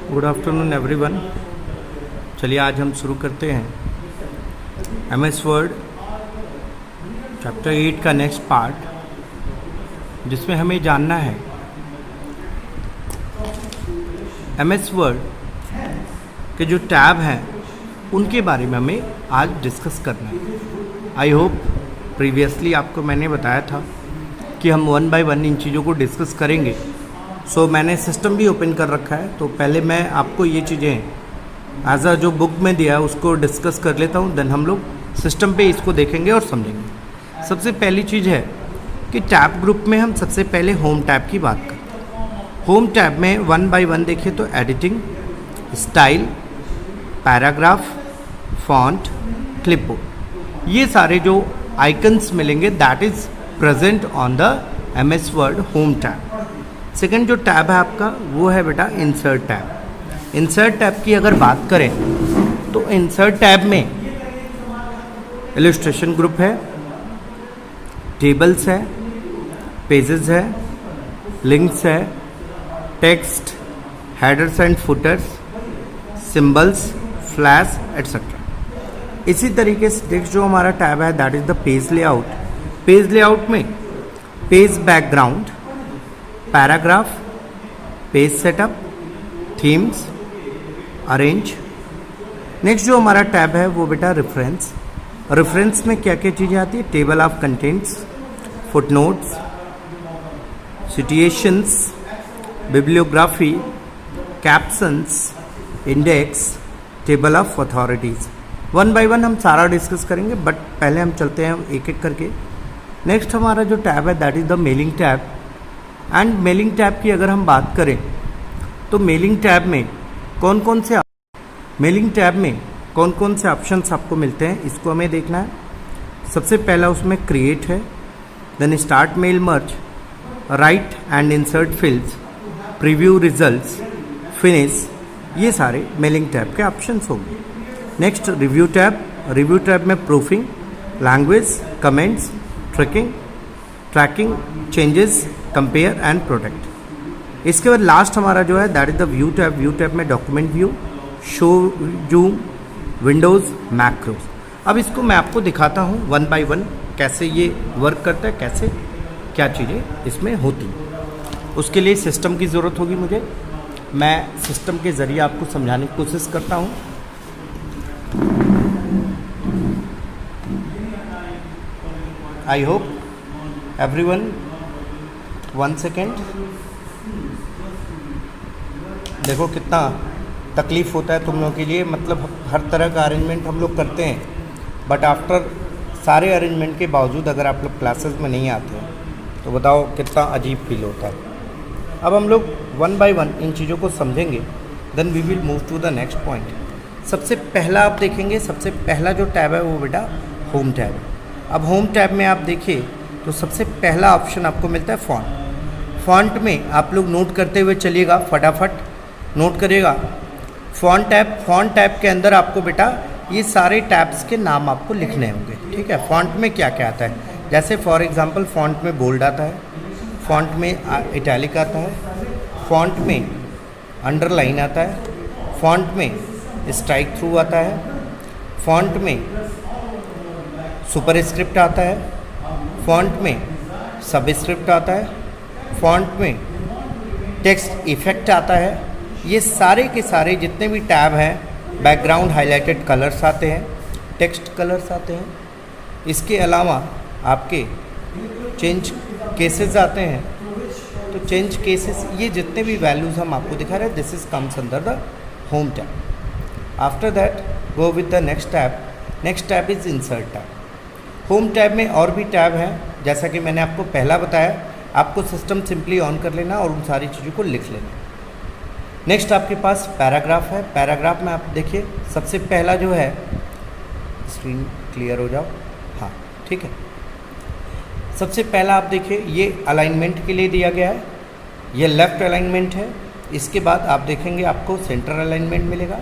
Good afternoon everyone. चलिए आज हम शुरू करते हैं एमएस वर्ड चैप्टर 8 का नेक्स्ट पार्ट, जिसमें हमें जानना है एमएस वर्ड के जो टैब हैं उनके बारे में हमें आज डिस्कस करना है। आई होप प्रीवियसली आपको मैंने बताया था कि हम वन बाय वन इन चीज़ों को डिस्कस करेंगे। सो मैंने सिस्टम भी ओपन कर रखा है, तो पहले मैं आपको ये चीज़ें एज अ जो बुक में दिया उसको डिस्कस कर लेता हूँ, देन हम लोग सिस्टम पे इसको देखेंगे और समझेंगे। सबसे पहली चीज़ है कि टैब ग्रुप में हम सबसे पहले होम टैब की बात करते हैं। होम टैब में वन बाय वन देखिए तो editing, style, paragraph, font, clipboard, ये सारे जो आइकन्स मिलेंगे that is present on the MS word home tab. Second जो टैब है आपका वो है बेटा इंसर्ट टैब। इंसर्ट टैब की अगर बात करें तो इंसर्ट टैब में इलस्ट्रेशन ग्रुप है, टेबल्स है, पेजेस है, लिंक्स है, text, headers and footers, symbols, flash etcetera. इसी तरीके से नेक्स्ट जो हमारा टैब है that is the page layout. Page layout में page background, paragraph, page setup, themes, arrange. Next जो हमारा टैब है वो बेटा रेफरेंस। रेफरेंस में क्या क्या चीज़ें आती है? Table of contents, footnotes, situations, bibliography, captions, index, table of authorities. One by one हम सारा डिस्कस करेंगे, बट पहले हम चलते हैं एक एक करके। नेक्स्ट हमारा जो टैब है that is the mailing tab. And mailing tab की अगर हम बात करें तो मेलिंग टैब में कौन कौन से ऑप्शंस आपको मिलते हैं इसको हमें देखना है। सबसे पहला उसमें क्रिएट है, then start mail merge, write and insert fields, preview results, finish, ये सारे मेलिंग टैब के ऑप्शंस होंगे। Next review tab. Review tab में proofing, language, comments, tracking, changes, compare and protect. इसके बाद लास्ट हमारा जो है that is the view tab. View tab में document view, show, zoom, windows, macros. अब इसको मैं आपको दिखाता हूँ वन बाय वन कैसे ये वर्क करता है, कैसे क्या चीज़ें इसमें होती हैं। उसके लिए सिस्टम की ज़रूरत होगी मुझे। मैं सिस्टम के ज़रिए आपको समझाने की कोशिश करता हूँ। आई होप एवरीवन, वन सेकेंड। देखो कितना तकलीफ़ होता है तुम लोगों के लिए, मतलब हर तरह का अरेंजमेंट हम लोग करते हैं, बट आफ्टर सारे अरेंजमेंट के बावजूद अगर आप लोग क्लासेस में नहीं आते हैं तो बताओ कितना अजीब फील होता है। अब हम लोग वन बाय वन इन चीज़ों को समझेंगे, then we will move to the next point. सबसे पहला आप देखेंगे, सबसे पहला जो टैब है वो बेटा होम टैब है। अब होम टैब में आप देखिए तो सबसे पहला ऑप्शन आपको मिलता है फॉन्ट। फॉन्ट में आप लोग नोट करते हुए चलिएगा, फटाफट नोट करिएगा। फॉन्ट टैब के अंदर आपको बेटा ये सारे टैब्स के नाम आपको लिखने होंगे, ठीक है। फॉन्ट में क्या क्या आता है, जैसे फॉर एग्जांपल फॉन्ट में बोल्ड आता है, फॉन्ट में इटैलिक आता है, फॉन्ट में अंडरलाइन आता है, फॉन्ट में स्ट्राइक थ्रू आता है, फॉन्ट में सुपरस्क्रिप्ट आता है, फॉन्ट में सबस्क्रिप्ट आता है, फॉन्ट में टेक्स्ट इफेक्ट आता है। ये सारे के सारे जितने भी टैब हैं, बैकग्राउंड हाइलाइटेड कलर्स आते हैं, टेक्स्ट कलर्स आते हैं। इसके अलावा आपके चेंज केसेस आते हैं, तो चेंज केसेस, ये जितने भी वैल्यूज़ हम आपको दिखा रहे हैं this is comes under the home tab. After that go with the next tab. Next tab is insert tab. Home tab में और भी टैब हैं, जैसा कि मैंने आपको पहला बताया, आपको सिस्टम सिंपली ऑन कर लेना और उन सारी चीज़ों को लिख लेना। नेक्स्ट आपके पास पैराग्राफ है। पैराग्राफ में आप देखिए सबसे पहला जो है, स्क्रीन क्लियर हो जाओ, हाँ ठीक है। सबसे पहला आप देखिए ये अलाइनमेंट के लिए दिया गया है, ये लेफ़्ट अलाइनमेंट है। इसके बाद आप देखेंगे आपको सेंटर अलाइनमेंट मिलेगा।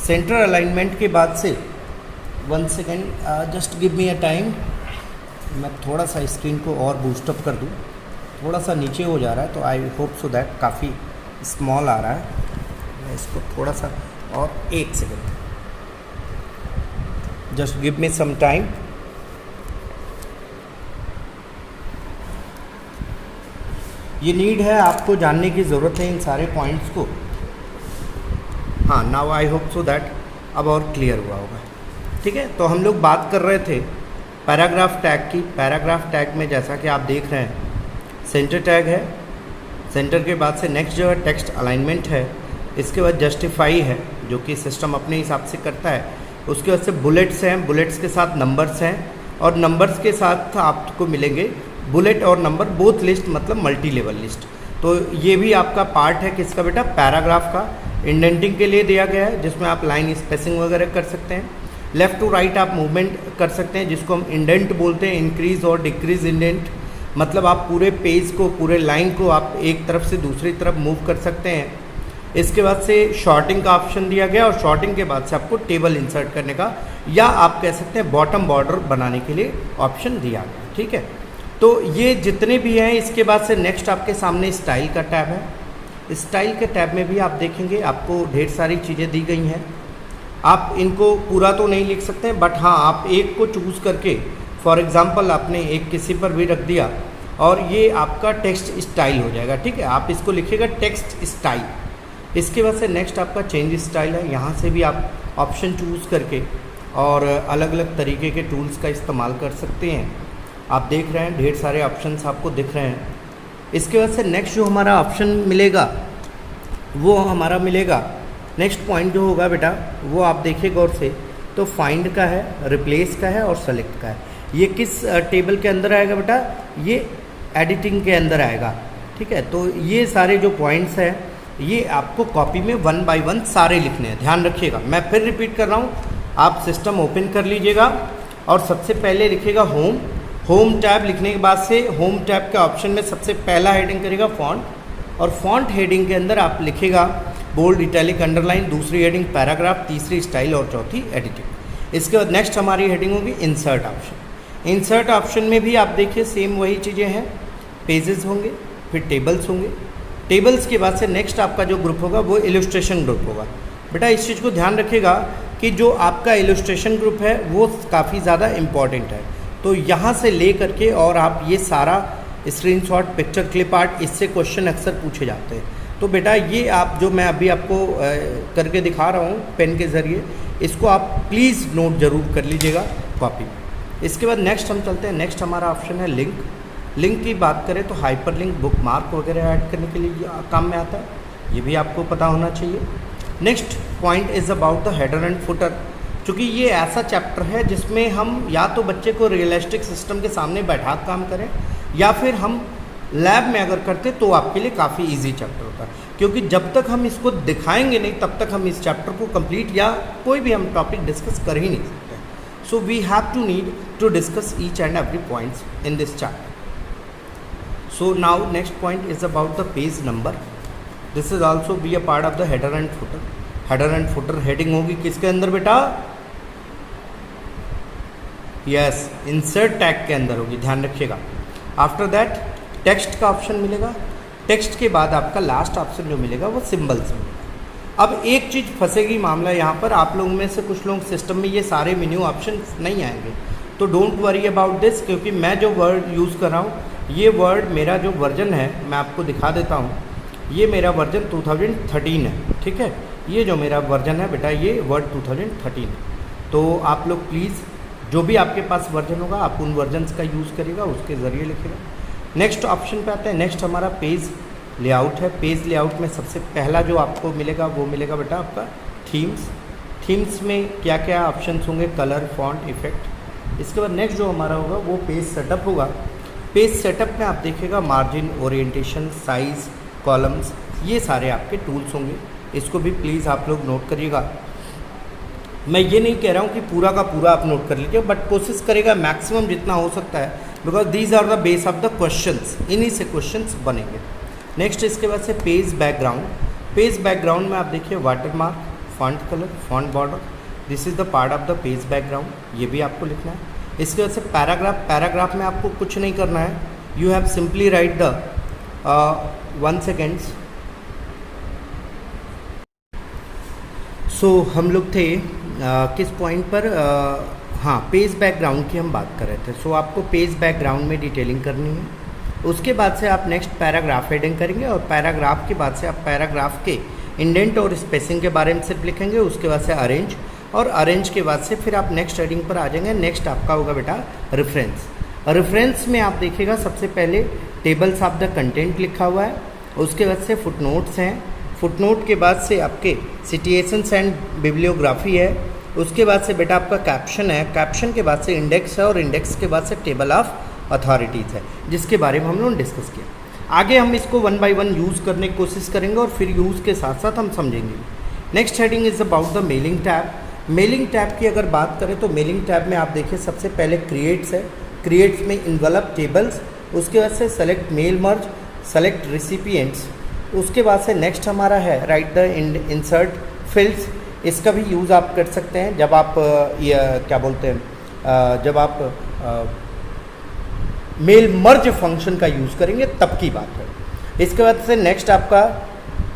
सेंटर अलाइनमेंट के बाद से one second, just give me a time, मैं थोड़ा सा स्क्रीन को और बूस्टअप कर दूँ। थोड़ा सा नीचे हो जा रहा है, तो आई होप सो दैट काफ़ी स्मॉल आ रहा है। मैं इसको थोड़ा सा और 1 second, just give me some time. ये नीड है, आपको जानने की ज़रूरत है इन सारे पॉइंट्स को। हाँ, now I hope so that अब और क्लियर हुआ होगा। ठीक है, तो हम लोग बात कर रहे थे पैराग्राफ टैग की। पैराग्राफ टैग में जैसा कि आप देख रहे हैं सेंटर टैग है, सेंटर के बाद से नेक्स्ट जो है टेक्स्ट अलाइनमेंट है, इसके बाद जस्टिफाई है जो कि सिस्टम अपने हिसाब से करता है, उसके बाद से बुलेट्स हैं, बुलेट्स के साथ नंबर्स हैं, और नंबर्स के साथ आपको मिलेंगे बुलेट और नंबर बोथ लिस्ट, मतलब मल्टी लेवल लिस्ट। तो ये भी आपका पार्ट है किसका बेटा, पैराग्राफ का। इंडेंटिंग के लिए दिया गया है जिसमें आप लाइन स्पेसिंग वगैरह कर सकते हैं। लेफ़्ट टू राइट आप मूवमेंट कर सकते हैं जिसको हम इंडेंट बोलते हैं, इंक्रीज और डिक्रीज इंडेंट, मतलब आप पूरे पेज को, पूरे लाइन को आप एक तरफ से दूसरी तरफ मूव कर सकते हैं। इसके बाद से शॉर्टिंग का ऑप्शन दिया गया, और शॉर्टिंग के बाद से आपको टेबल इंसर्ट करने का, या आप कह सकते हैं बॉटम बॉर्डर बनाने के लिए ऑप्शन दिया गया। ठीक है, तो ये जितने भी हैं, इसके बाद से नेक्स्ट आपके सामने स्टाइल का टैब है। स्टाइल के टैब में भी आप देखेंगे आपको ढेर सारी चीज़ें दी गई हैं। आप इनको पूरा तो नहीं लिख सकते, बट हाँ आप एक को चूज़ करके, फॉर एग्जांपल आपने एक किसी पर भी रख दिया और ये आपका टेक्स्ट स्टाइल हो जाएगा। ठीक है, आप इसको लिखिएगा टेक्स्ट स्टाइल। इसके बाद से नेक्स्ट आपका चेंज स्टाइल है। यहाँ से भी आप ऑप्शन चूज़ करके और अलग अलग तरीके के टूल्स का इस्तेमाल कर सकते हैं। आप देख रहे हैं ढेर सारे ऑप्शंस आपको दिख रहे हैं। इसके बाद से नेक्स्ट जो हमारा ऑप्शन मिलेगा वो हमारा मिलेगा, नेक्स्ट पॉइंट जो होगा बेटा वो आप देखिए गौर से, तो फाइंड का है, रिप्लेस का है और सेलेक्ट का है। ये किस टेबल के अंदर आएगा बेटा, ये एडिटिंग के अंदर आएगा। ठीक है, तो ये सारे जो पॉइंट्स हैं ये आपको कॉपी में 1 बाय 1 सारे लिखने हैं, ध्यान रखिएगा। मैं फिर रिपीट कर रहा हूँ, आप सिस्टम ओपन कर लीजिएगा और सबसे पहले लिखिएगा होम। होम टैब लिखने के बाद से होम टैब के ऑप्शन में सबसे पहला हेडिंग करेगा फॉन्ट, और फॉन्ट हेडिंग के अंदर आप लिखेगा बोल्ड, इटैलिक, अंडरलाइन, दूसरी हेडिंग पैराग्राफ, तीसरी स्टाइल और चौथी एडिटिंग। इसके बाद नेक्स्ट हमारी हेडिंग होगी इंसर्ट ऑप्शन। इंसर्ट ऑप्शन में भी आप देखिए सेम वही चीज़ें हैं, पेजेस होंगे, फिर टेबल्स होंगे। टेबल्स के बाद से नेक्स्ट आपका जो ग्रुप होगा वो इलस्ट्रेशन ग्रुप होगा। बेटा इस चीज़ को ध्यान रखिएगा कि जो आपका इलस्ट्रेशन ग्रुप है वो काफ़ी ज़्यादा इम्पॉर्टेंट है। तो यहाँ से ले करके और आप ये सारा स्क्रीनशॉट, पिक्चर क्लिप आर्ट, इससे क्वेश्चन अक्सर पूछे जाते हैं। तो बेटा ये आप जो मैं अभी आपको करके दिखा रहा हूँ पेन के ज़रिए, इसको आप प्लीज़ नोट ज़रूर कर लीजिएगा कॉपी में। इसके बाद नेक्स्ट हम चलते हैं, नेक्स्ट हमारा ऑप्शन है लिंक। लिंक की बात करें तो हाइपर लिंक, बुक मार्क वगैरह ऐड करने के लिए काम में आता है, ये भी आपको पता होना चाहिए। Next point is about the header and footer. क्योंकि ये ऐसा चैप्टर है जिसमें हम या तो बच्चे को रियलिस्टिक सिस्टम के सामने बैठा काम करें, या फिर हम लैब में अगर करते तो आपके लिए काफ़ी इजी चैप्टर होता है। क्योंकि जब तक हम इसको दिखाएंगे नहीं तब तक हम इस चैप्टर को कंप्लीट या कोई भी हम टॉपिक डिस्कस कर ही नहीं सकते। So we have to need to discuss each and every points in this chapter. So now next point is about the page number. This is also be a part of the header and footer. Header and footer heading होगी किसके अंदर बेटा, yes, insert tag के अंदर होगी, ध्यान रखिएगा। After that text का ऑप्शन मिलेगा। टेक्स्ट के बाद आपका लास्ट ऑप्शन जो मिलेगा वो सिंबल्स मिलेगा। अब एक चीज़ फंसेगी मामला यहाँ पर, आप लोगों में से कुछ लोग सिस्टम में ये सारे मेन्यू ऑप्शन नहीं आएंगे, तो डोंट वरी अबाउट दिस, क्योंकि मैं जो वर्ड यूज़ कर रहा हूँ ये वर्ड, मेरा जो वर्जन है मैं आपको दिखा देता हूँ। ये मेरा वर्जन 2013 है। ठीक है, ये जो मेरा वर्जन है बेटा ये वर्ड 2013 है। तो आप लोग प्लीज़ जो भी आपके पास वर्जन होगा आप उन वर्जन्स का यूज़ करिएगा, उसके ज़रिए लिखिएगा। नेक्स्ट ऑप्शन पे आते हैं। नेक्स्ट हमारा पेज लेआउट है। पेज लेआउट में सबसे पहला जो आपको मिलेगा वो मिलेगा बेटा आपका थीम्स। थीम्स में क्या क्या ऑप्शंस होंगे, कलर, फॉन्ट, इफेक्ट। इसके बाद नेक्स्ट जो हमारा होगा वो पेज सेटअप होगा। पेज सेटअप में आप देखिएगा मार्जिन, ओरिएंटेशन, साइज़, कॉलम्स, ये सारे आपके टूल्स होंगे। इसको भी प्लीज़ आप लोग नोट करिएगा। मैं ये नहीं कह रहा हूँ कि पूरा का पूरा आप नोट कर लीजिए, बट कोशिश करेगा मैक्सिमम जितना हो सकता है, because these are the base of the questions, इन्हीं से क्वेश्चंस बनेंगे। नेक्स्ट इसके बाद से पेज बैकग्राउंड। पेज बैकग्राउंड में आप देखिए water mark, font colour, font border, this is the part of the page background, ये भी आपको लिखना है। इसके बाद से पैराग्राफ। पैराग्राफ में आपको कुछ नहीं करना है, you have simply write the 1 seconds. हम लोग थे किस पॉइंट पर, हाँ, पेज बैकग्राउंड की हम बात कर रहे थे। आपको पेज बैकग्राउंड में डिटेलिंग करनी है। उसके बाद से आप नेक्स्ट पैराग्राफ हेडिंग करेंगे और पैराग्राफ के बाद से आप पैराग्राफ के इंडेंट और स्पेसिंग के बारे में सिर्फ लिखेंगे। उसके बाद से अरेंज, और अरेंज के बाद से फिर आप नेक्स्ट हेडिंग पर आ जाएंगे। नेक्स्ट आपका होगा बेटा रेफरेंस। रेफरेंस में आप देखिएगा सबसे पहले टेबल्स ऑफ द कंटेंट लिखा हुआ है, उसके बाद से फुटनोट्स हैं, फुटनोट के बाद से आपके सिचुएशंस एंड बिब्लियोग्राफी है, उसके बाद से बेटा आपका कैप्शन है, कैप्शन के बाद से इंडेक्स है, और इंडेक्स के बाद से टेबल ऑफ अथॉरिटीज़ है, जिसके बारे में हम लोगों ने डिस्कस किया। आगे हम इसको वन बाय वन यूज़ करने की कोशिश करेंगे और फिर यूज़ के साथ साथ हम समझेंगे। Next heading is about the mailing tab. Mailing tab की अगर बात करें तो मेलिंग टैब में आप देखिए सबसे पहले क्रिएट्स है, क्रिएट्स में इन्वेलप टेबल्स, उसके बाद से सेलेक्ट मेल मर्ज, सेलेक्ट रिसिपिएंट्स, उसके बाद से नेक्स्ट हमारा है राइट द इंसर्ट फील्ड्स। इसका भी यूज़ आप कर सकते हैं जब आप क्या बोलते हैं, जब आप मेल मर्ज फंक्शन का यूज़ करेंगे तब की बात है। इसके बाद से नेक्स्ट आपका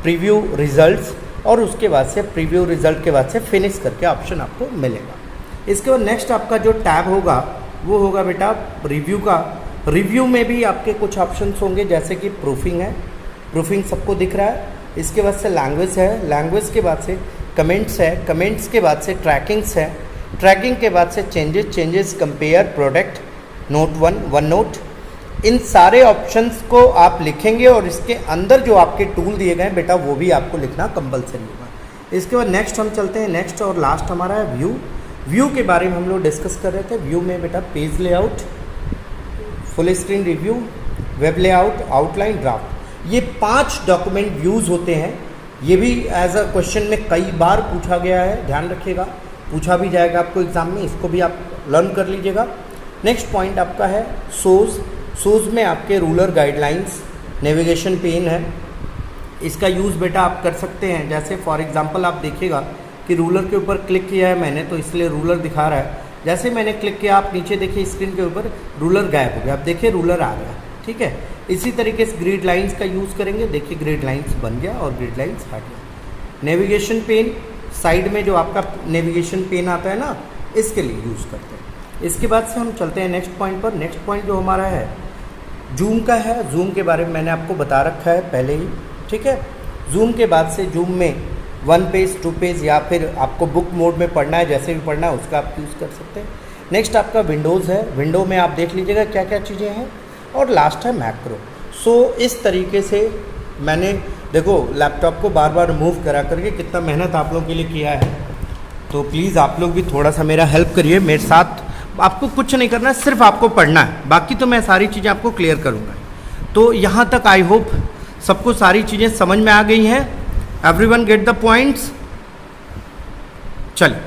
प्रीव्यू रिजल्ट्स, और उसके बाद से प्रीव्यू रिजल्ट के बाद से फिनिश करके ऑप्शन आपको मिलेगा। इसके बाद नेक्स्ट आपका जो टैब होगा वो होगा बेटा रिव्यू का। रिव्यू में भी आपके कुछ ऑप्शंस होंगे, जैसे कि प्रूफिंग है, प्रूफिंग सबको दिख रहा है। इसके बाद से लैंग्वेज है, लैंग्वेज के बाद से कमेंट्स है, कमेंट्स के बाद से ट्रैकिंग्स है, ट्रैकिंग के बाद से changes compare, product, note one note. इन सारे ऑप्शंस को आप लिखेंगे और इसके अंदर जो आपके टूल दिए गए हैं बेटा वो भी आपको लिखना कंपलसरी होगा। इसके बाद नेक्स्ट हम चलते हैं, नेक्स्ट और लास्ट हमारा है व्यू। व्यू के बारे में हम लोग डिस्कस कर रहे थे। व्यू में बेटा page layout, full screen review, web layout, outline, draft, ये 5 डॉक्यूमेंट व्यूज़ होते हैं। ये भी एज अ क्वेश्चन में कई बार पूछा गया है, ध्यान रखिएगा, पूछा भी जाएगा आपको एग्जाम में, इसको भी आप लर्न कर लीजिएगा। नेक्स्ट पॉइंट आपका है सोज। सोज में आपके रूलर गाइडलाइंस, नेविगेशन पेन है, इसका यूज़ बेटा आप कर सकते हैं। जैसे फॉर एग्जांपल आप देखिएगा कि रूलर के ऊपर क्लिक किया है मैंने, तो इसलिए रूलर दिखा रहा है। जैसे मैंने क्लिक किया, आप नीचे देखिए स्क्रीन के ऊपर रूलर गायब हो गया, आप देखिए रूलर आ गया, ठीक है। इसी तरीके से ग्रिड लाइंस का यूज़ करेंगे, देखिए ग्रिड लाइंस बन गया और ग्रिड लाइंस हट गया। नेविगेशन पेन, साइड में जो आपका नेविगेशन पेन आता है ना, इसके लिए यूज़ करते हैं। इसके बाद से हम चलते हैं नेक्स्ट पॉइंट पर। नेक्स्ट पॉइंट जो हमारा है जूम का है। जूम के बारे में मैंने आपको बता रखा है पहले ही, ठीक है। जूम के बाद से जूम में 1 पेज 2 पेज या फिर आपको बुक मोड में पढ़ना है, जैसे भी पढ़ना है उसका आप यूज़ कर सकते हैं। नेक्स्ट आपका विंडोज़ है, विंडो में आप देख लीजिएगा क्या क्या चीज़ें हैं। और लास्ट है मैक्रो। इस तरीके से मैंने देखो लैपटॉप को बार बार मूव करा करके कितना मेहनत आप लोगों के लिए किया है, तो प्लीज़ आप लोग भी थोड़ा सा मेरा हेल्प करिए मेरे साथ। आपको कुछ नहीं करना है, सिर्फ आपको पढ़ना है, बाकी तो मैं सारी चीज़ें आपको क्लियर करूँगा। तो यहाँ तक आई होप सबको सारी चीज़ें समझ में आ गई हैं। Everyone get the points. चलिए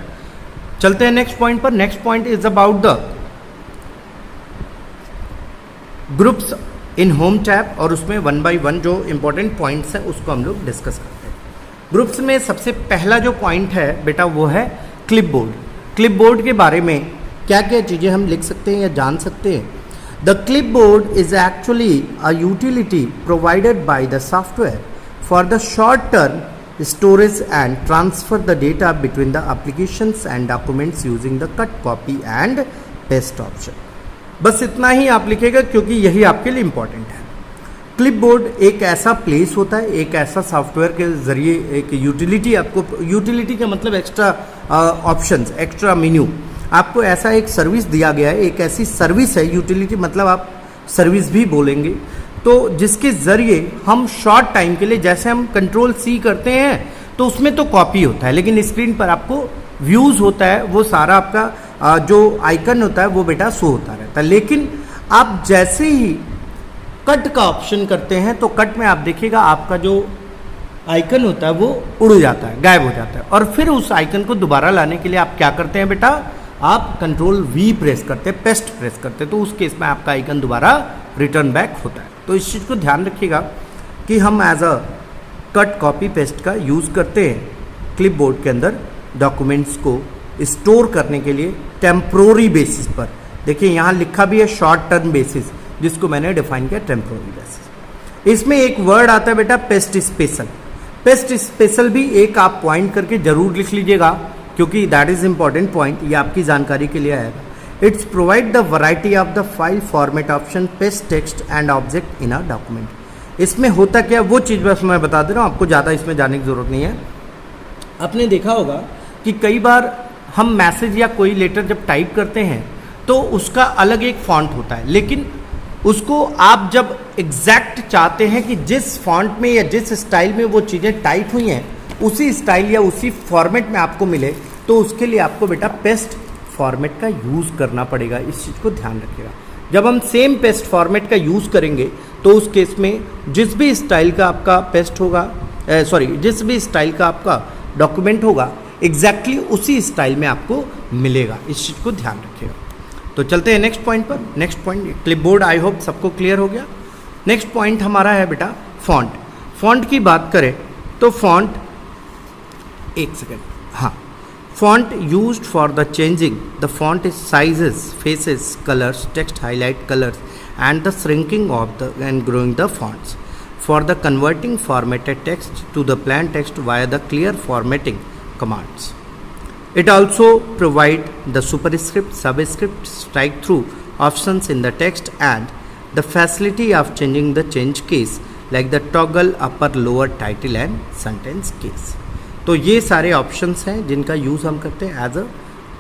चलते हैं नेक्स्ट पॉइंट पर। Next point is about the groups in home tab, और उसमें 1 बाय 1 जो इंपॉर्टेंट पॉइंट्स हैं उसको हम लोग डिस्कस करते हैं। ग्रुप्स में सबसे पहला जो पॉइंट है बेटा वो है क्लिपबोर्ड। क्लिपबोर्ड के बारे में क्या क्या चीज़ें हम लिख सकते हैं या जान सकते हैं। The clipboard is actually a utility provided by the software for the short term storage and transfer the data between the applications and documents using the cut, copy and paste option। बस इतना ही आप लिखेगा क्योंकि यही आपके लिए important है। Clipboard एक ऐसा प्लेस होता है, एक ऐसा सॉफ्टवेयर के जरिए एक यूटिलिटी, आपको यूटिलिटी का मतलब एक्स्ट्रा ऑप्शंस, एक्स्ट्रा मेन्यू, आपको ऐसा एक सर्विस दिया गया है, एक ऐसी सर्विस है, यूटिलिटी मतलब आप सर्विस भी बोलेंगे, तो जिसके ज़रिए हम शॉर्ट टाइम के लिए, जैसे हम कंट्रोल C करते हैं तो उसमें तो कॉपी होता है, लेकिन स्क्रीन पर आपको व्यूज़ होता है, वो सारा आपका जो आइकन होता है वो बेटा शो होता रहता है। लेकिन आप जैसे ही कट का ऑप्शन करते हैं तो कट में आप देखिएगा आपका जो आइकन होता है वो उड़ जाता है, गायब हो जाता है, और फिर उस आइकन को दोबारा लाने के लिए आप क्या करते हैं बेटा, आप कंट्रोल V प्रेस करते हैं, पेस्ट प्रेस करते हैं, तो उस केस में आपका आइकन दोबारा रिटर्न बैक होता है। तो इस चीज़ को ध्यान रखिएगा कि हम as a cut copy paste का यूज़ करते हैं क्लिपबोर्ड के अंदर इसको स्टोर करने के लिए टेम्प्रोरी बेसिस पर। देखिए यहाँ लिखा भी है शॉर्ट टर्म बेसिस, जिसको मैंने डिफाइन किया टेम्प्रोरी बेसिस। इसमें एक वर्ड आता है बेटा पेस्ट स्पेशल। पेस्ट स्पेशल भी एक आप पॉइंट करके जरूर लिख लीजिएगा, क्योंकि दैट इज इंपॉर्टेंट पॉइंट, ये आपकी जानकारी के लिए आएगा। It's provide the variety of the file format option paste text and object in a document. इसमें होता क्या, वो चीज़ बस मैं बता दे रहा हूँ, आपको ज़्यादा इसमें जाने की ज़रूरत नहीं है। आपने देखा होगा कि कई बार हम मैसेज या कोई लेटर जब टाइप करते हैं तो उसका अलग एक फॉन्ट होता है, लेकिन उसको आप जब एग्जैक्ट चाहते हैं कि जिस फॉन्ट में या जिस स्टाइल में वो चीज़ें टाइप हुई हैं उसी स्टाइल या उसी फॉर्मेट में आपको मिले, तो उसके लिए आपको बेटा पेस्ट फॉर्मेट का यूज़ करना पड़ेगा। इस चीज़ को ध्यान रखिएगा। जब हम सेम पेस्ट फॉर्मेट का यूज़ करेंगे तो उस केस में जिस भी स्टाइल का आपका पेस्ट होगा, जिस भी स्टाइल का आपका डॉक्यूमेंट होगा एग्जैक्टली उसी स्टाइल में आपको मिलेगा। इस चीज़ को ध्यान रखिएगा। तो चलते हैं नेक्स्ट पॉइंट पर। Next point clipboard, I hope सबको क्लियर हो गया। नेक्स्ट पॉइंट हमारा है बेटा फॉन्ट। फॉन्ट की बात करें तो फॉन्ट, एक सेकेंड, हाँ, font used for the changing the font sizes, faces, colours, text highlight colours and the shrinking of the and growing the fonts, for the converting formatted text to the plain text via the clear formatting commands. It also provide the superscript, subscript, strike through options in the text and the facility of changing the change case like the toggle upper lower title and sentence case. तो ये सारे options हैं जिनका use हम करते हैं as a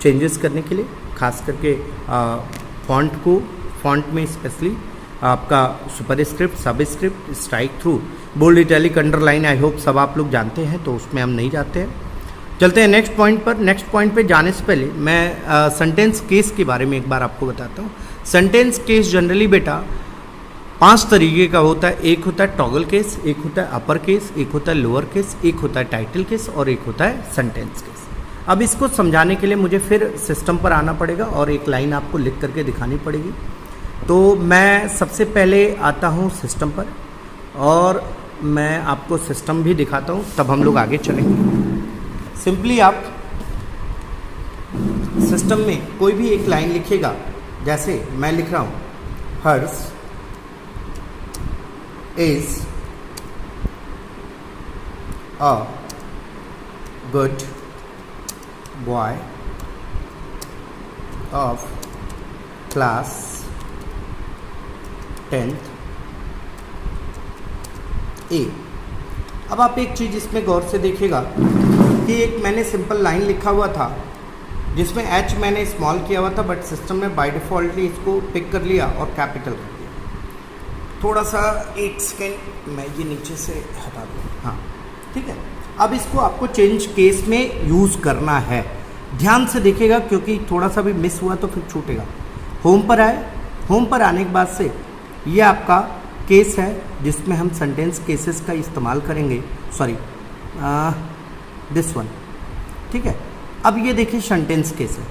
changes करने के लिए, खास करके फॉन्ट को, फॉन्ट में स्पेशली आपका superscript, subscript, strike through, bold, italic, underline, I hope सब आप लोग जानते हैं, तो उसमें हम नहीं जाते हैं। चलते हैं नेक्स्ट पॉइंट पर। नेक्स्ट पॉइंट पे जाने से पहले मैं सेंटेंस केस के बारे में एक बार आपको बताता हूँ। सेंटेंस केस जनरली बेटा 5 तरीके का होता है। एक होता है टॉगल केस, एक होता है अपर केस, एक होता है लोअर केस, एक होता है टाइटल केस और एक होता है सेंटेंस केस। अब इसको समझाने के लिए मुझे फिर सिस्टम पर आना पड़ेगा और एक लाइन आपको लिख करके दिखानी पड़ेगी। तो मैं सबसे पहले आता हूँ सिस्टम पर और मैं आपको सिस्टम भी दिखाता हूँ, तब हम लोग आगे चलेंगे। सिंपली आप सिस्टम में कोई भी एक लाइन लिखिएगा, जैसे मैं लिख रहा हूँ, Harsh is a good boy of class 10th A. अब आप एक चीज़ इसमें गौर से देखिएगा कि एक मैंने सिंपल लाइन लिखा हुआ था जिसमें एच मैंने स्मॉल किया हुआ था, बट सिस्टम ने बाय डिफ़ॉल्टली इसको पिक कर लिया और कैपिटल कर दिया। थोड़ा सा एक सेकेंड मैं ये नीचे से हटा दूँ, हाँ ठीक है। अब इसको आपको चेंज केस में यूज़ करना है, ध्यान से देखिएगा क्योंकि थोड़ा सा भी मिस हुआ तो फिर छूटेगा। होम पर आए, होम पर आने के बाद से ये आपका केस है जिसमें हम सेंटेंस केसेस का इस्तेमाल करेंगे, सॉरी दिस वन, ठीक है। अब ये देखिए सेंटेंस केस है,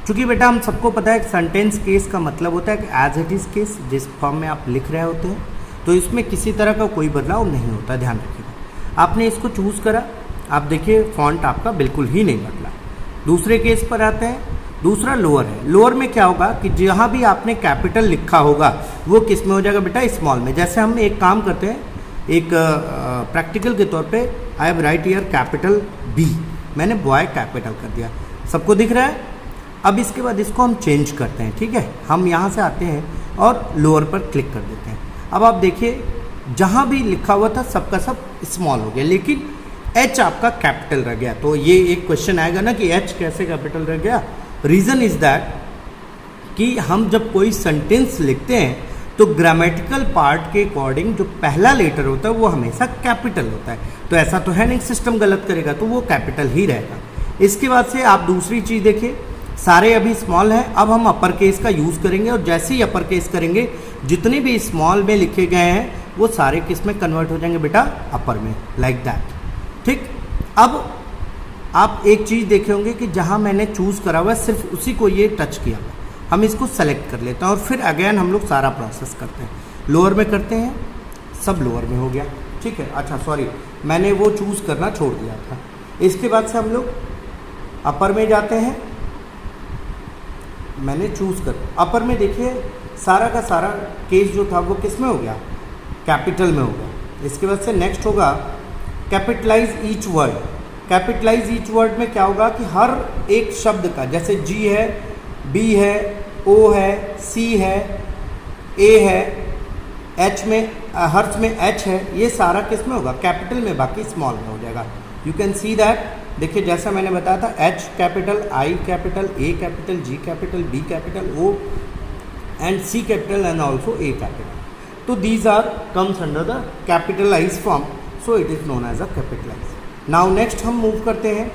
क्योंकि बेटा हम सबको पता है कि सेंटेंस केस का मतलब होता है कि एज इट इज़ केस, जिस फॉर्म में आप लिख रहे होते हैं, तो इसमें किसी तरह का कोई बदलाव नहीं होता, ध्यान रखिएगा। आपने इसको चूज़ करा, आप देखिए फॉन्ट आपका बिल्कुल ही नहीं बदला। दूसरे केस पर आते हैं, दूसरा लोअर है। लोअर में क्या होगा कि जहाँ भी आपने कैपिटल लिखा होगा वो किस में हो जाएगा बेटा, स्मॉल में। जैसे हम एक काम करते हैं, एक प्रैक्टिकल के तौर पे I have write here capital B, मैंने बॉय कैपिटल कर दिया, सबको दिख रहा है। अब इसके बाद इसको हम चेंज करते हैं, ठीक है। हम यहाँ से आते हैं और लोअर पर क्लिक कर देते हैं। अब आप देखिए जहाँ भी लिखा हुआ था सबका सब स्मॉल हो गया, लेकिन एच आपका कैपिटल रह गया। तो ये एक क्वेश्चन आएगा ना कि एच कैसे कैपिटल रह गया। रीज़न इज़ दैट कि हम जब कोई सेंटेंस लिखते हैं तो ग्रामेटिकल पार्ट के अकॉर्डिंग जो पहला लेटर होता है वो हमेशा कैपिटल होता है। तो ऐसा तो है नहीं सिस्टम गलत करेगा, तो वो कैपिटल ही रहेगा। इसके बाद से आप दूसरी चीज़ देखिए, सारे अभी स्मॉल हैं, अब हम अपर केस का यूज़ करेंगे और जैसे ही अपर केस करेंगे जितने भी स्मॉल में लिखे गए हैं वो सारे किस में कन्वर्ट हो जाएंगे बेटा, अपर में, लाइक दैट, ठीक। अब आप एक चीज़ देखे होंगे कि जहाँ मैंने चूज़ करा हुआ है सिर्फ उसी को ये टच किया हुआ, हम इसको सेलेक्ट कर लेते हैं और फिर अगेन हम लोग सारा प्रोसेस करते हैं। लोअर में करते हैं, सब लोअर में हो गया, ठीक है। अच्छा सॉरी, मैंने वो चूज़ करना छोड़ दिया था। इसके बाद से हम लोग अपर में जाते हैं, मैंने चूज़ कर अपर में देखिए सारा का सारा केस जो था वो किस में हो गया, कैपिटल में हो गया। इसके बाद से नेक्स्ट होगा capitalise each word. Capitalise each word में क्या होगा कि हर एक शब्द का, जैसे जी है, बी है, ओ है, सी है, ए है, एच में, हर्ष में एच है, ये सारा किस में होगा? कैपिटल में, बाकी स्मॉल में हो जाएगा। You can see that. देखिए जैसा मैंने बताया था, H capital, I capital, A capital, G capital, B capital, O and C capital and also A capital. तो these are comes under the capitalize form, so it is known as a capitalize. Now next हम move करते हैं।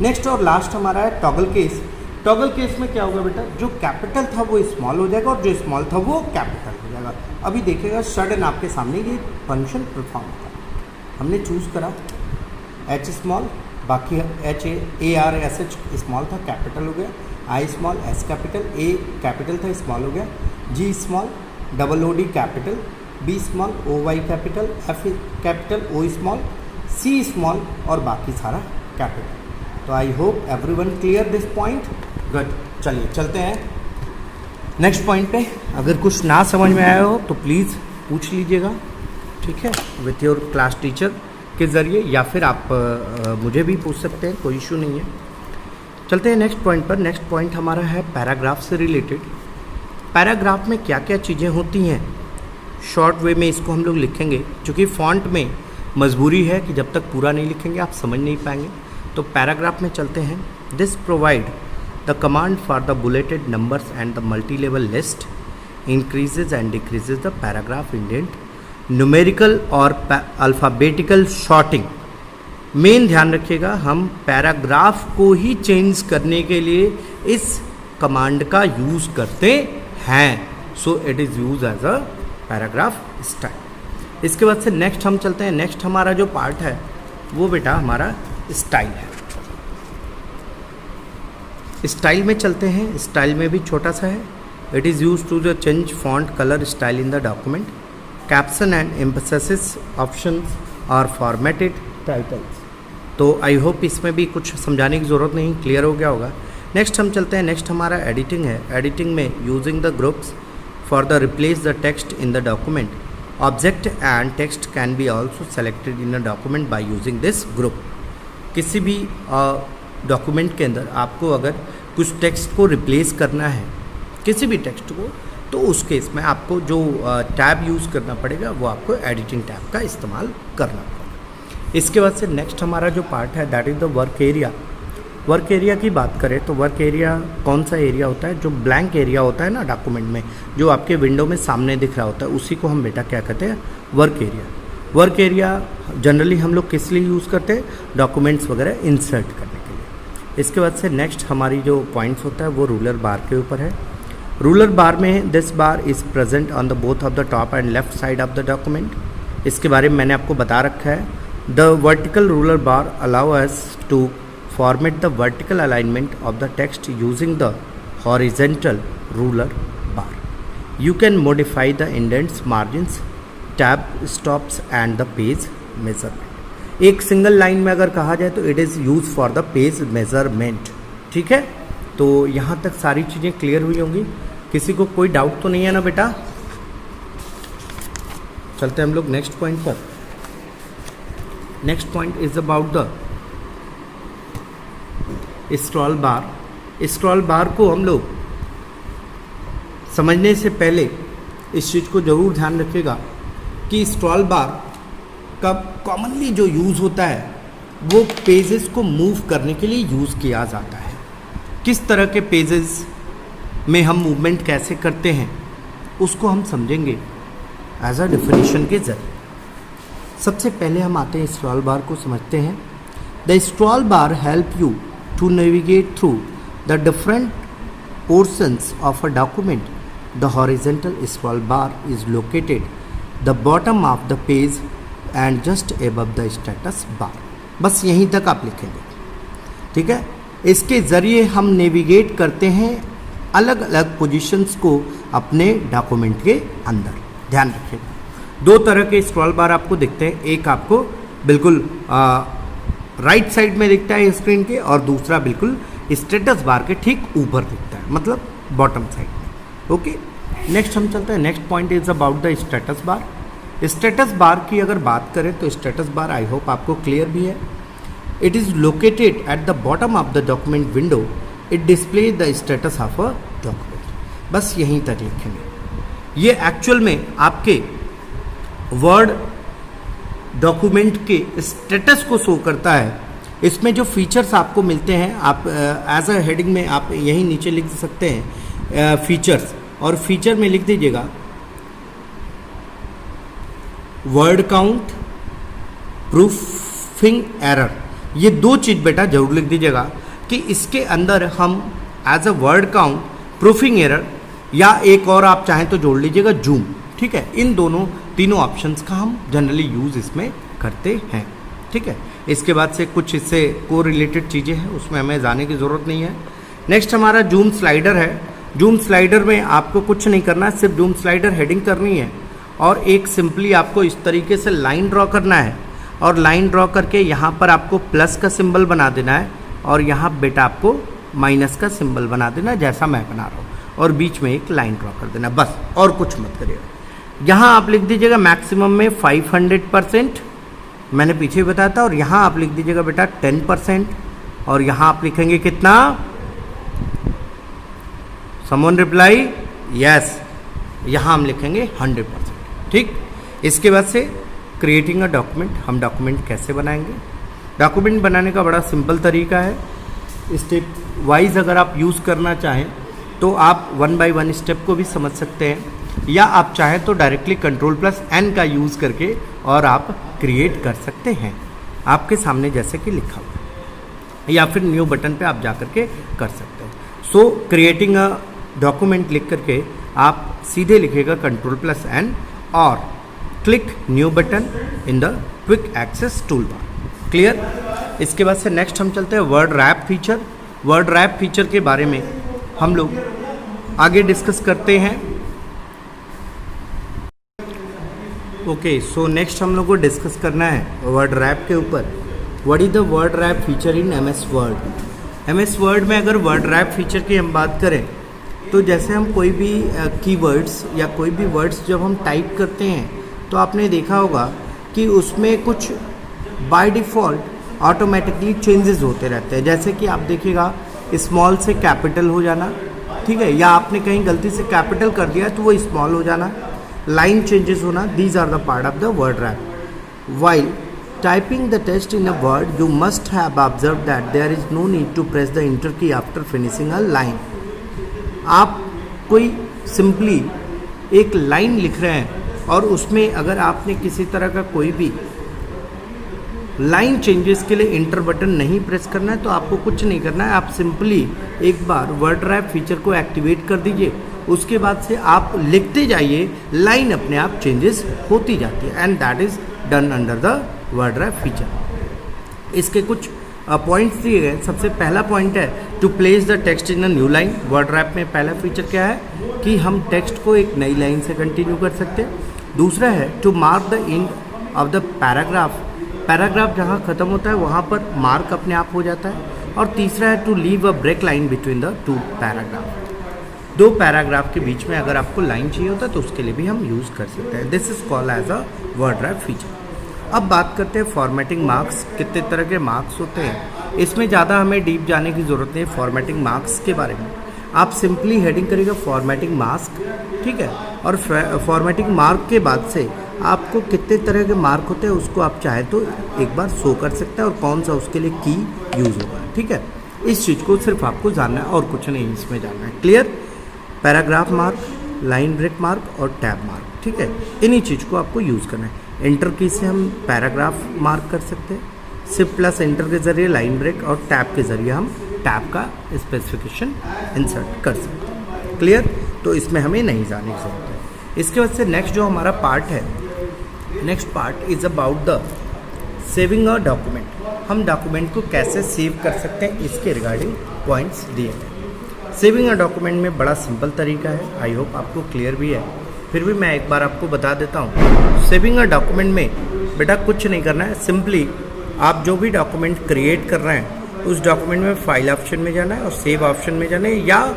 Next और last हमारा है toggle case. Toggle case में क्या होगा बेटा? जो कैपिटल था वो स्मॉल हो जाएगा और जो स्मॉल था वो कैपिटल हो जाएगा। अभी देखिएगा सडन आपके सामने ये फंक्शन परफॉर्म होगा। हमने चूज़ करा एच स्मॉल, बाकी H A R S H small था, कैपिटल हो गया, I small, S capital, A capital था, स्मॉल हो गया, G small, double O D capital, B small, O Y capital, F capital, O small, C small और बाकी सारा capital. तो I hope everyone clear this point. Good, चलिए चलते हैं नेक्स्ट पॉइंट पे। अगर कुछ ना समझ में आया हो तो प्लीज़ पूछ लीजिएगा, ठीक है, विथ योर क्लास टीचर के ज़रिए, या फिर आप मुझे भी पूछ सकते हैं, कोई इशू नहीं है। चलते हैं नेक्स्ट पॉइंट पर। नेक्स्ट पॉइंट हमारा है पैराग्राफ से रिलेटेड। पैराग्राफ में क्या क्या चीज़ें होती हैं, शॉर्ट वे में इसको हम लोग लिखेंगे, क्योंकि फॉन्ट में मजबूरी है कि जब तक पूरा नहीं लिखेंगे आप समझ नहीं पाएंगे। तो पैराग्राफ में चलते हैं। This provide the command for the bulleted numbers and the multi level list, increases and decreases the paragraph indent, numerical और अल्फ़ाबेटिकल शॉर्टिंग। मेन ध्यान रखिएगा, हम पैराग्राफ को ही चेंज करने के लिए इस कमांड का यूज़ करते हैं। So it is use as a paragraph style. इसके बाद से नेक्स्ट हम चलते हैं। नेक्स्ट हमारा जो पार्ट है वो बेटा हमारा स्टाइल है। स्टाइल में चलते हैं। स्टाइल में भी छोटा सा है। It is use to the change font colour style in the document. Caption and emphasis options और फॉर्मेटेड टाइटल्स। तो आई होप इसमें भी कुछ समझाने की ज़रूरत नहीं, क्लियर हो गया होगा। नेक्स्ट हम चलते हैं। नेक्स्ट हमारा एडिटिंग है। एडिटिंग में using the groups for the replace the text in the document. Object and text can be also selected in the document by using this group. किसी भी डॉक्यूमेंट के अंदर आपको अगर कुछ टेक्स्ट को रिप्लेस करना है, किसी भी टेक्स्ट को, तो उस केस में आपको जो टैब यूज़ करना पड़ेगा वो आपको एडिटिंग टैब का इस्तेमाल करना पड़ेगा। इसके बाद से नेक्स्ट हमारा जो पार्ट है that is the work area. Work area की बात करें तो वर्क एरिया कौन सा एरिया होता है? जो ब्लैंक एरिया होता है ना डॉक्यूमेंट में, जो आपके विंडो में सामने दिख रहा होता है, उसी को हम बेटा क्या कहते हैं? Work area. Work area generally हम लोग किस लिए यूज़ करते हैं? डॉक्यूमेंट्स वगैरह इंसर्ट करने के लिए। इसके बाद से नेक्स्ट हमारी जो पॉइंट्स होता है वो रूलर बार के ऊपर है। रूलर बार में this bar is present on the both of the top and left side of the document. इसके बारे में मैंने आपको बता रखा है। The vertical ruler bar allow us to format the vertical alignment of the text using the horizontal ruler bar. You can modify the indents, margins, tab stops and the page measurement. एक single line में अगर कहा जाए तो it is use for the page measurement. ठीक है, तो यहाँ तक सारी चीज़ें क्लियर हुई होंगी। किसी को कोई डाउट तो नहीं है ना बेटा? चलते हैं हम लोग नेक्स्ट पॉइंट पर। Next point is about the scroll bar. Scroll बार को हम लोग समझने से पहले इस चीज़ को ज़रूर ध्यान रखिएगा कि स्क्रॉल बार का कॉमनली जो यूज़ होता है वो पेजेस को मूव करने के लिए यूज़ किया जाता है। किस तरह के पेजेस में हम मूवमेंट कैसे करते हैं उसको हम समझेंगे एज अ डेफिनेशन के जरिए। सबसे पहले हम आते हैं स्क्रॉल बार को समझते हैं। The scroll bar help you to navigate through the different portions of a document. The horizontal scroll bar is located the bottom of the page and just above the status bar. बस यहीं तक आप लिखेंगे, ठीक है। इसके ज़रिए हम नेविगेट करते हैं अलग अलग पोजीशंस को अपने डॉक्यूमेंट के अंदर। ध्यान रखिएगा, दो तरह के स्क्रॉल बार आपको दिखते हैं। एक आपको बिल्कुल राइट साइड में दिखता है स्क्रीन के, और दूसरा बिल्कुल स्टेटस बार के ठीक ऊपर दिखता है, मतलब बॉटम साइड में। ओके, नेक्स्ट हम चलते हैं। Next point is about the status bar. Status bar की अगर बात करें तो स्टेटस बार आई होप आपको क्लियर भी है। It is located at the bottom of the document window, it display the status of a document. बस यहीं तक लिखेंगे। ये एक्चुअल में आपके वर्ड डॉक्यूमेंट के स्टेटस को शो करता है। इसमें जो फीचर्स आपको मिलते हैं, आप एज अ हेडिंग में आप यहीं नीचे लिख सकते हैं फीचर्स, और फीचर में लिख दीजिएगा वर्ड काउंट, प्रूफिंग एरर। ये दो चीज़ बेटा जरूर लिख दीजिएगा कि इसके अंदर हम as a word count, proofing error, या एक और आप चाहें तो जोड़ लीजिएगा जूम। ठीक है, इन दोनों तीनों ऑप्शंस का हम जनरली यूज़ इसमें करते हैं। ठीक है, इसके बाद से कुछ इससे को रिलेटेड चीज़ें हैं, उसमें हमें जाने की ज़रूरत नहीं है। नेक्स्ट हमारा जूम स्लाइडर है। जूम स्लाइडर में आपको कुछ नहीं करना है, सिर्फ जूम स्लाइडर हेडिंग करनी है और एक सिंपली आपको इस तरीके से लाइन ड्रॉ करना है, और लाइन ड्रॉ करके यहाँ पर आपको प्लस का सिंबल बना देना है और यहाँ बेटा आपको माइनस का सिंबल बना देना है, जैसा मैं बना रहा हूँ, और बीच में एक लाइन ड्रॉ कर देना, बस और कुछ मत करिएगा। यहाँ आप लिख दीजिएगा मैक्सिमम में 500%, मैंने पीछे बताया था, और यहाँ आप लिख दीजिएगा बेटा 10%, और यहाँ आप लिखेंगे कितना, समवन रिप्लाई यस, यहाँ हम लिखेंगे 100%। ठीक, इसके बाद से क्रिएटिंग अ डॉक्यूमेंट, हम डॉक्यूमेंट कैसे बनाएंगे। डॉक्यूमेंट बनाने का बड़ा सिंपल तरीका है। स्टेप वाइज अगर आप यूज़ करना चाहें तो आप 1 बाय 1 स्टेप को भी समझ सकते हैं, या आप चाहें तो डायरेक्टली Ctrl+N का यूज़ करके और आप क्रिएट कर सकते हैं, आपके सामने जैसे कि लिखा हुआ है, या फिर न्यू बटन पे आप जा करके कर सकते हैं। सो क्रिएटिंग अ डॉक्यूमेंट लिख करके आप सीधे लिखेगा Ctrl+N और click new button in the quick access tool bar. Clear. इसके बाद से नेक्स्ट हम चलते हैं word wrap feature. Word wrap feature के बारे में हम लोग आगे डिस्कस करते हैं। ओके, सो नेक्स्ट हम लोग को डिस्कस करना है वर्ड रैप के ऊपर। What is the word wrap feature in MS word. MS word में अगर वर्ड रैप फीचर की हम बात करें तो जैसे हम कोई भी कीवर्ड्स या कोई भी वर्ड्स जब हम टाइप करते हैं तो आपने देखा होगा कि उसमें कुछ बाय डिफ़ॉल्ट ऑटोमेटिकली चेंजेस होते रहते हैं। जैसे कि आप देखिएगा स्मॉल से कैपिटल हो जाना, ठीक है, या आपने कहीं गलती से कैपिटल कर दिया तो वो स्मॉल हो जाना, लाइन चेंजेस होना, these are the part of the word wrap. While typing the text in a word you must have observe that there is no need to press the enter key after finishing a line. आप कोई simply एक line लिख रहे हैं और उसमें अगर आपने किसी तरह का कोई भी लाइन चेंजेस के लिए इंटर बटन नहीं प्रेस करना है तो आपको कुछ नहीं करना है, आप सिंपली एक बार वर्ड रैप फीचर को एक्टिवेट कर दीजिए। उसके बाद से आप लिखते जाइए, लाइन अपने आप चेंजेस होती जाती है, and that is done under the word wrap feature. इसके कुछ पॉइंट्स दिए गए। सबसे पहला पॉइंट है to place the text in a new line. Word wrap में पहला फीचर क्या है कि हम टेक्स्ट को एक नई लाइन से कंटिन्यू कर सकते हैं। दूसरा है to mark the end of the paragraph. Paragraph जहाँ ख़त्म होता है वहाँ पर मार्क अपने आप हो जाता है। और तीसरा है to leave a break line between the two paragraph. दो पैराग्राफ के बीच में अगर आपको लाइन चाहिए होता है तो उसके लिए भी हम यूज़ कर सकते हैं। This is called as a word wrap feature. अब बात करते हैं फॉर्मेटिंग मार्क्स। कितने तरह के मार्क्स होते हैं, इसमें ज़्यादा हमें डीप जाने की ज़रूरत नहीं है। फॉर्मेटिंग मार्क्स के बारे में आप सिंपली हेडिंग करिएगा फॉर्मेटिंग मार्क्स, ठीक है, और फॉर्मेटिंग मार्क के बाद से आपको कितने तरह के मार्क होते हैं उसको आप चाहे तो एक बार शो कर सकते हैं और कौन सा उसके लिए की यूज़ होगा। ठीक है, इस चीज़ को सिर्फ आपको जानना है और कुछ नहीं इसमें जानना है। Clear. Paragraph mark, line break mark और टैब मार्क, ठीक है, इन्हीं चीज़ को आपको यूज़ करना है। एंटर की से हम पैराग्राफ मार्क कर सकते हैं, शिफ्ट प्लस एंटर के ज़रिए लाइन ब्रेक, और टैब के ज़रिए हम टैब का स्पेसिफिकेशन इंसर्ट कर सकते हैं। क्लियर। तो इसमें हमें नहीं जाने की ज़रूरत है। इसके बाद से नेक्स्ट जो हमारा पार्ट है, next part is about the saving a document. हम डॉक्यूमेंट को कैसे सेव कर सकते हैं इसके रिगार्डिंग पॉइंट्स दिए हैं। सेविंग अ डॉक्यूमेंट में बड़ा सिंपल तरीका है, आई होप आपको क्लियर भी है, फिर भी मैं एक बार आपको बता देता हूँ। सेविंग अ डॉक्यूमेंट में बेटा कुछ नहीं करना है, सिंपली आप जो भी डॉक्यूमेंट क्रिएट कर रहे हैं उस डॉक्यूमेंट में फाइल ऑप्शन में जाना है और सेव ऑप्शन में जाना है, या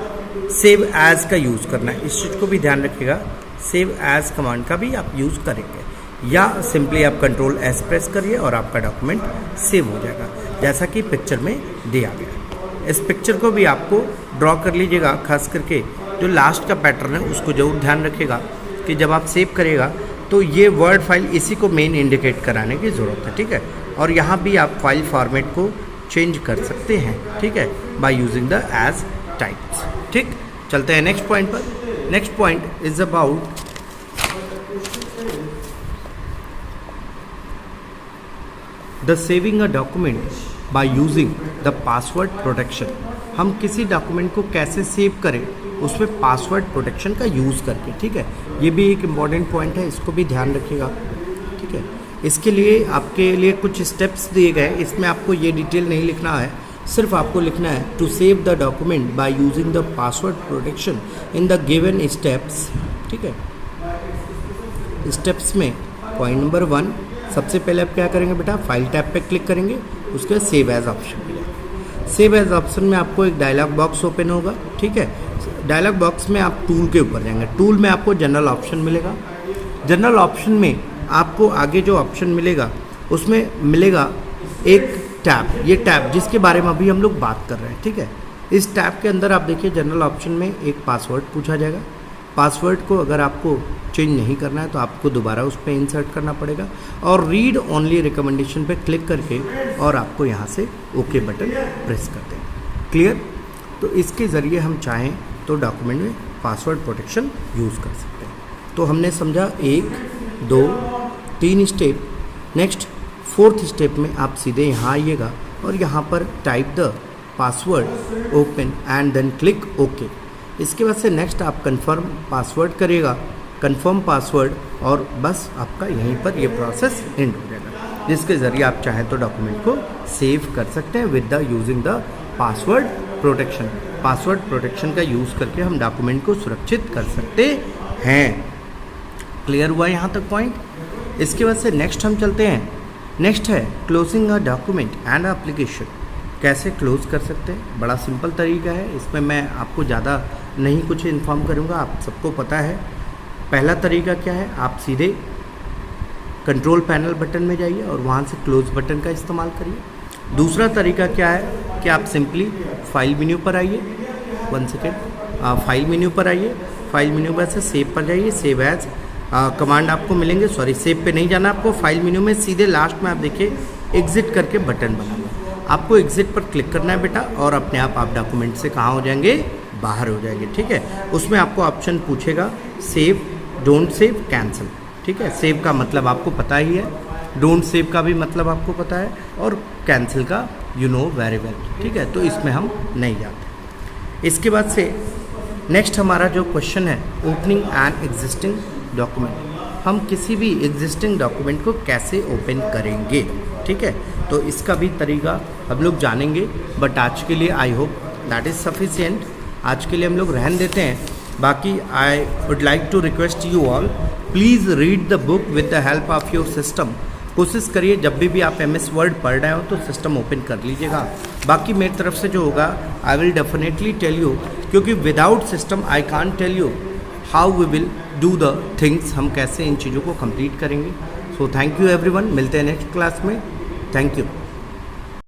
सेव एज का यूज़ करना है। इस चीज़ को भी ध्यान रखिएगा, सेव एज कमांड का भी आप यूज़ करेंगे। या सिंपली आप कंट्रोल एस प्रेस करिए और आपका डॉक्यूमेंट सेव हो जाएगा, जैसा कि पिक्चर में दिया गया। इस पिक्चर को भी आपको ड्रॉ कर लीजिएगा, खास करके जो लास्ट का पैटर्न है उसको ज़रूर ध्यान रखिएगा कि जब आप सेव करिएगा तो ये वर्ड फाइल इसी को मेन इंडिकेट कराने की ज़रूरत है, ठीक है। और यहाँ भी आप फाइल फॉर्मेट को चेंज कर सकते हैं, ठीक है, by using the age types. ठीक, चलते हैं नेक्स्ट पॉइंट पर। Next point is about the saving a document by using the password protection. हम किसी डॉक्यूमेंट को कैसे सेव करें उसमें पासवर्ड प्रोटेक्शन का यूज़ करके, ठीक है। ये भी एक इम्पॉर्टेंट पॉइंट है, इसको भी ध्यान रखिएगा, ठीक है। इसके लिए आपके लिए कुछ स्टेप्स दिए गए, इसमें आपको ये डिटेल नहीं लिखना है, सिर्फ आपको लिखना है to save the document by using the password protection in the given steps, ठीक है। स्टेप्स में पॉइंट नंबर 1, सबसे पहले आप क्या करेंगे बेटा, फाइल टैब पे क्लिक करेंगे, उसके बाद सेव एज ऑप्शन मिलेगा। सेव एज ऑप्शन में आपको एक डायलॉग बॉक्स ओपन होगा, ठीक है। डायलॉग बॉक्स में आप टूल के ऊपर जाएंगे, टूल में आपको जनरल ऑप्शन मिलेगा। जनरल ऑप्शन में आपको आगे जो ऑप्शन मिलेगा उसमें मिलेगा एक टैब, ये टैब जिसके बारे में अभी हम लोग बात कर रहे हैं, ठीक है। इस टैब के अंदर आप देखिए जनरल ऑप्शन में एक पासवर्ड पूछा जाएगा। पासवर्ड को अगर आपको चेंज नहीं करना है तो आपको दोबारा उस पर इंसर्ट करना पड़ेगा और रीड ओनली रिकमेंडेशन पे क्लिक करके और आपको यहाँ से ओके बटन प्रेस कर दें। क्लियर? तो इसके ज़रिए हम चाहें तो डॉक्यूमेंट में पासवर्ड प्रोटेक्शन यूज़ कर सकते हैं। तो हमने समझा 1, 2, 3 स्टेप। नेक्स्ट 4th स्टेप में आप सीधे यहाँ आइएगा और यहाँ पर type the password open and then click okay. इसके बाद से नेक्स्ट आप कंफर्म पासवर्ड करिएगा, कंफर्म पासवर्ड, और बस आपका यहीं पर ये प्रोसेस एंड हो जाएगा, जिसके ज़रिए आप चाहें तो डॉक्यूमेंट को सेव कर सकते हैं with the using the password protection. Password protection का यूज़ करके हम डॉक्यूमेंट को सुरक्षित कर सकते हैं। क्लियर हुआ यहाँ तक पॉइंट? इसके बाद से नेक्स्ट हम चलते हैं। नेक्स्ट है closing a document and application. कैसे क्लोज कर सकते हैं? बड़ा सिंपल तरीका है, इसमें मैं आपको ज़्यादा नहीं कुछ इन्फॉर्म करूँगा, आप सबको पता है। पहला तरीका क्या है, आप सीधे कंट्रोल पैनल बटन में जाइए और वहाँ से क्लोज बटन का इस्तेमाल करिए। दूसरा तरीका क्या है कि आप सिंपली फाइल मेन्यू पर आइए, 1 सेकेंड, फाइल मेन्यू पर आइए, फाइल मेन्यू पर से सेव पर जाइए, सेव एज कमांड आपको मिलेंगे, सॉरी सेव पे नहीं जाना आपको, फाइल मेन्यू में सीधे लास्ट में आप देखिए एग्जिट करके बटन बना हुआ, आपको एग्जिट पर क्लिक करना है बेटा और अपने आप डॉक्यूमेंट से कहाँ हो जाएंगे, बाहर हो जाएंगे, ठीक है। उसमें आपको ऑप्शन पूछेगा सेव, डोंट सेव, कैंसिल, ठीक है। सेव का मतलब आपको पता ही है, डोंट सेव का भी मतलब आपको पता है, और कैंसिल का यू नो वेरी वेल, ठीक है। तो इसमें हम नहीं जाते। इसके बाद से नेक्स्ट हमारा जो क्वेश्चन है, ओपनिंग एन एग्जिस्टिंग डॉक्यूमेंट। हम किसी भी एग्जिस्टिंग डॉक्यूमेंट को कैसे ओपन करेंगे, ठीक है। तो इसका भी तरीका हम लोग जानेंगे, बट आज के लिए I hope that is sufficient. आज के लिए हम लोग रहन देते हैं। बाकी I would like to request you all, please read the book with the help of your system. कोशिश करिए जब भी आप MS वर्ड पढ़ रहे हो तो सिस्टम ओपन कर लीजिएगा। बाकी मेरी तरफ से जो होगा I will definitely tell you, क्योंकि without system I can't tell you how we will do the things, हम कैसे इन चीज़ों को कंप्लीट करेंगे। सो थैंक यू एवरीवन, मिलते हैं नेक्स्ट क्लास में। Thank you.